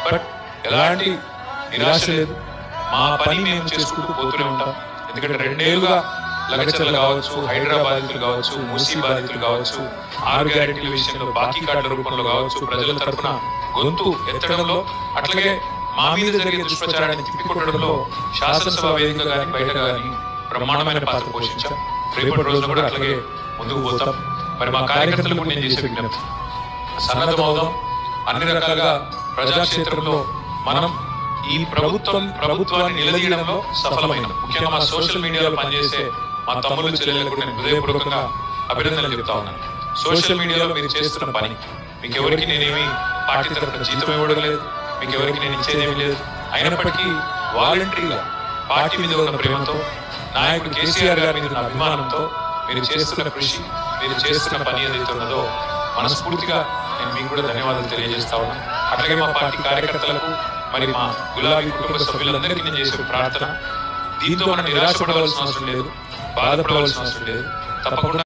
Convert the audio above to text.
But ఎలాంటి నిరాశ లేదు. మా పని మేము చేసుకుంటూ పోతూనే ఉంటాం. ఎందుకంటే 2 ఏళ్లుగా లగచర్ల కావచ్చు, హైదరాబాద్ బాధితులు కావచ్చు, మూసీ బాధితులు కావచ్చు, 6 గ్యారెంటీల విషయంలో బాకీ కార్డుల రూపంలో కావచ్చు, ప్రజల తరఫున గొంతు ఎత్తడంలో, అట్లాగే మా మీద జరిగే దుష్ప్రచారాన్ని తిప్పికొట్టడంలో శాసనసభ వేదిక కానీ బయట కానీ బ్రహ్మాండమైన పాత్ర పోషించాం. రేపటి రోజున కూడా అట్లాగే ముందుకు పోతాం. మరి మా కార్యకర్తలకు నేను చేసే విజ్ఞప్తి, సన్నద్ధమవుదాం. అన్ని రకాలుగా ప్రజాక్షేత్రంలో మనం ఈ ప్రభుత్వాన్ని నిలదీయడంలో సఫలమైన, ముఖ్యంగా మా సోషల్ మీడియాలో పనిచేసే మా తమ్ముళ్ళు చెల్లెలకు నేను హృదయపూర్వకంగా అభినందనలు చెప్తా ఉన్నాను. సోషల్ మీడియాలో మీరు చేస్తున్న పని, మీకు ఎవరికి నేనేమి పార్టీ తరఫున జీతం ఇవ్వడం లేదు, మీకు ఎవరికి నేను ఇచ్చేదేమీ లేదు. అయినప్పటికీ వాలంటరీగా పార్టీ మీద ఉన్న ప్రేమతో, నాయకుడు కేసీఆర్ గారి మీద ఉన్న అభిమానంతో మీరు చేస్తున్న కృషి, మీరు చేస్తున్న పని ఏదైతే ఉన్నదో మనస్ఫూర్తిగా నేను మీకు కూడా ధన్యవాదాలు తెలియజేస్తా ఉన్నాను. అట్లాగే మా పార్టీ కార్యకర్తలకు, మరి మా గులాబీ కుటుంబ సభ్యులందరికీ నేను చేసే ప్రార్థన, దీంతో మనం నిరాశపడవలసిన అవసరం లేదు, బాధపడవలసిన అవసరం లేదు. తప్పకుండా